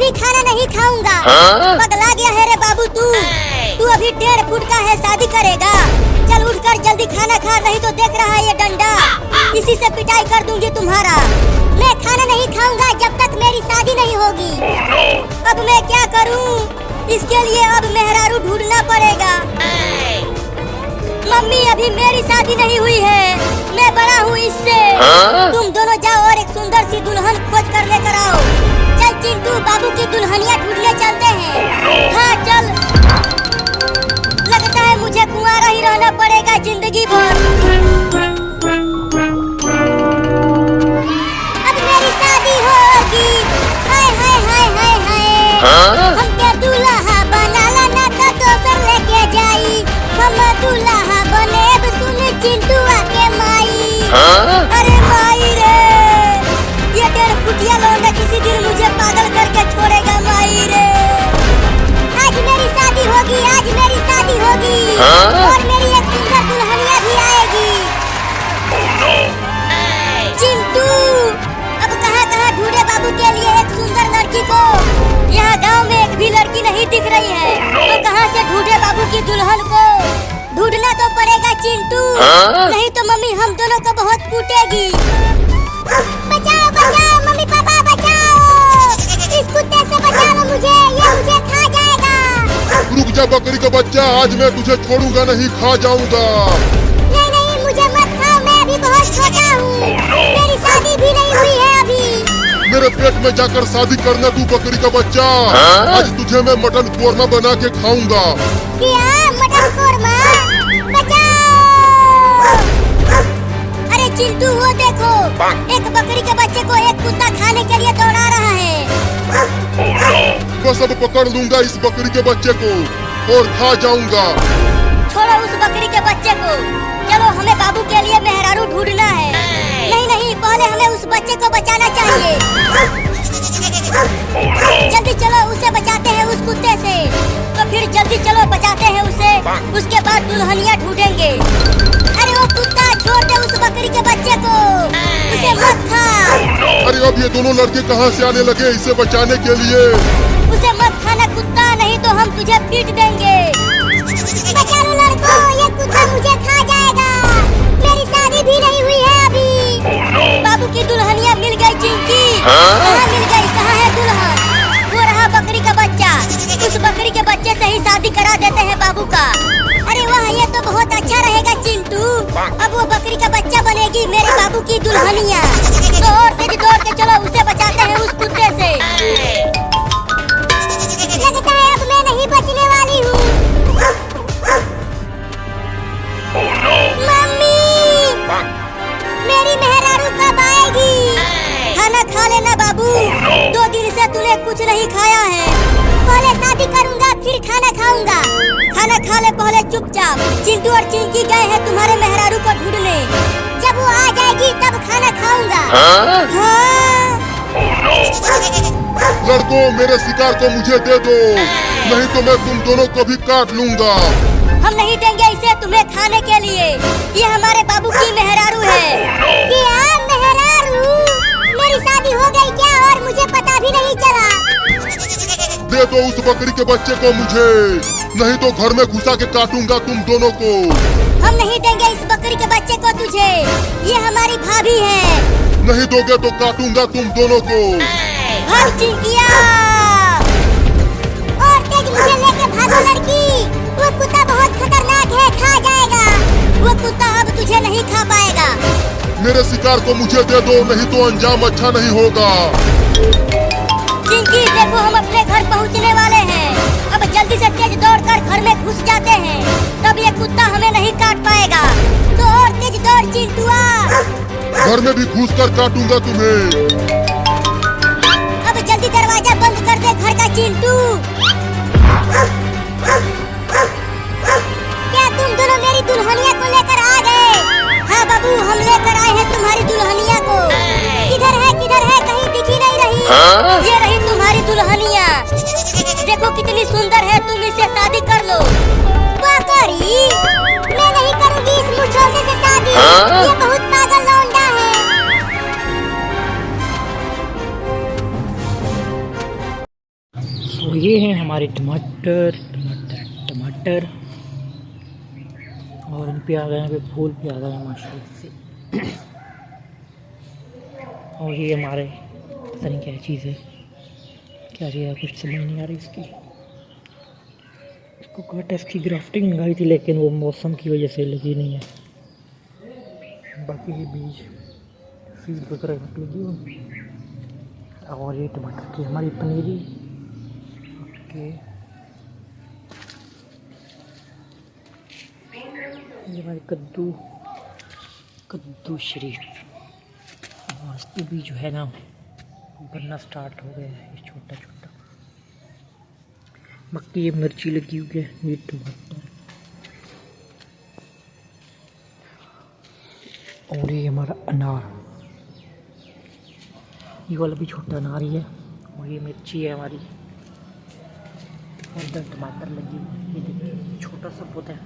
अभी खाना नहीं खाऊंगा। पगला गया है रे बाबू तू अभी 1.5 फुट का है, शादी करेगा? चल उठकर जल्दी खाना खा, नहीं तो देख रहा है ये डंडा, इसी से पिटाई कर दूंगी तुम्हारा। मैं खाना नहीं खाऊंगा जब तक मेरी शादी नहीं होगी। अब मैं क्या करूं? इसके लिए अब मेहरारू ढूंढना पड़ेगा। मम्मी अभी मेरी शादी नहीं हुई है, मैं बड़ा हूँ इससे। तुम दोनों जाओ और एक सुंदर सी दुल्हन खोज कर लेकर आओ। चल चिंटू, बाबू की दुल्हनिया ढूंढने चलते हैं। हाँ चल, लगता है मुझे कुंवारा ही रहना पड़ेगा जिंदगी भर। अब मेरी शादी होगी, हाय हाय हाय हाय हाय। हमके दूल्हा बनाला ना तो दोसर लेके जाई। हम दूल्हा बनेब सुन चिंटुआ के माई। अरे माई रे, ये 1.5 फुटिया लौंडा किसी दिन मुझे पागल करके छोड़ेगा माई रे। आज मेरी शादी होगी, आज मेरी शादी होगी, और मेरी एक सुंदर दुल्हनिया भी आएगी। चिंटू अब कहाँ ढूंढे बाबू के लिए एक सुंदर लड़की को? यहाँ गांव में एक भी लड़की नहीं दिख रही है, तो कहाँ से ढूंढे बाबू की दुल्हन को? ढूंढना तो पड़ेगा चिंटू, नहीं तो मम्मी हम दोनों को बहुत कूटेगी। बचाओ बचाओ मम्मी पापा बचाओ, इस कुत्ते से बचा लो मुझे, ये मुझे खा जाएगा। रुक जा बकरी का बच्चा, आज मैं तुझे छोड़ूंगा नहीं, खा जाऊंगा। नहीं नहीं मुझे मत खाओ, मैं अभी बहुत छोटा हूँ, मेरी शादी भी नहीं हुई है अभी। मेरे पेट में जाकर शादी करना तू बकरी का बच्चा। आज तुझे मैं मटन कोरमा बना के खाऊंगा। क्या मटन कोरमा? अरे चिंटू वो देखो, एक बकरी के बच्चे को एक कुत्ता खाने के लिए दौड़ा रहा है। बस अब पकड़ लूंगा इस बकरी के बच्चे को और खा जाऊंगा। छोड़ो उस बकरी के बच्चे को, चलो हमें बाबू के लिए मेहरारू ढूंढना है। नहीं नहीं, पहले हमें उस बच्चे को बचाना चाहिए। जल्दी चलो उसे बचाते हैं उस कुत्ते से। तो फिर जल्दी चलो बचाते हैं उसे, उसके बाद दुल्हनिया ढूंढेंगे। अरे वो कुत्ता छोड़ दे उस बकरी के बच्चे को, उसे मत खा। अरे अब ये दोनों लड़के कहाँ से आने लगे इसे बचाने के लिए? उसे मत खाना कुत्ता, नहीं तो हम तुझे पीट देंगे। बचा लो लड़कों, ये कुत्ता मुझे खा जाएगा। मेरी शादी भी नहीं हुई है अभी। बाबू की दुल्हनिया मिल गई चिंकी। कहाँ मिल गई, कहाँ है दुल्हन? वो रहा बकरी का बच्चा, उस बकरी के बच्चे से ही शादी करा देते हैं बाबू का। अरे वाह, ये तो बहुत अच्छा रहेगा चिंटू, अब वो बकरी का बच्चा बनेगी मेरे बाबू की दुल्हनिया। तो और तेज दौड़ के चलो उसे बचाते हैं उस कुत्ते से। लगता है अब मैं नहीं बचने वाली हूँ। मम्मी मेरी मेहरारू कब आएगी? खाना खा लेना बाबू, 2 दिन से तूने कुछ नहीं खाया है। पहले शादी करूंगा फिर खाना खाऊंगा। खाना खा ले पहले चुपचाप। चिंटू और चिंकी गए हैं तुम्हारे मेहरारू को ढूंढने, जब वो आ जाएगी तब खाना खाऊंगा। हाँ? लड़कों मेरे शिकार को मुझे दे दो, नहीं तो मैं तुम दोनों को भी काट लूंगा। हम नहीं देंगे इसे तुम्हें खाने के लिए, ये हमारे बाबू की मेहरारू है। क्या मेहरारू? मेरी शादी हो गई क्या और मुझे पता भी नहीं चला? दे दो उस बकरी के बच्चे को मुझे, नहीं तो घर में घुसा के काटूंगा तुम दोनों को। हम नहीं देंगे इस बकरी के बच्चे को तुझे, ये हमारी भाभी है। नहीं दोगे तो काटूंगा तुम दोनों को। भाग चिंकिया, और तेज मुझे लेके भागो लड़की, वो कुत्ता बहुत खतरनाक है, खा जाएगा। वो कुत्ता अब तुझे नहीं खा पाएगा। मेरे शिकार को मुझे दे दो, नहीं तो अंजाम अच्छा नहीं होगा। चिंकी देखो हम अपने घर पहुंचने वाले हैं, अब जल्दी से तेज दौड़कर घर में घुस जाते हैं, तब ये कुत्ता हमें नहीं काट पाएगा। तो और तेज दौड़ चिंटुआ। घर में भी घुस कर काटूंगा तुम्हें। अब जल्दी दरवाजा बंद कर दे घर का चिंटू। क्या तुम दोनों मेरी दुल्हनिया को लेकर आ गए? हाँ बाबू, हम लेकर आए हैं तुम्हारी दुल्हनिया को। किधर है कहीं दिख ही नहीं रही। ये रही तुम्हारी दुल्हनिया, देखो कितनी सुंदर है, तुम इसे शादी कर लो। बकरी, मैं नहीं करूँगी इस मुझोले से शादी, ये बहुत पागल लौंडा तो ये हैं हमारे टमाटर टमाटर और इन पे आ गए हैं, पे फूल पे आ गए हैं माशाल्लाह से। और ये हमारे पता नहीं क्या चीज़ है, क्या चीज़ है, कुछ समझ नहीं आ रही इसकी। इसको काटा, इसकी ग्राफ्टिंग मंगाई थी लेकिन वो मौसम की वजह से लगी नहीं है। बाकी ये बीज सीड वगैरह लगी हुई। और ये टमाटर की हमारी पनीरी। ओके, ये हमारे कद्दू शरीफ। और इसके भी जो है ना बनना स्टार्ट हो गया है, ये छोटा छोटा। बाकी ये मिर्ची लगी हुई है, ये टमाटर। और ये हमारा अनार, ये वाला भी छोटा अनार ही है। और ये मिर्ची है हमारी, और इधर टमाटर लगी हुई है। ये देखिए छोटा सा पौधा है।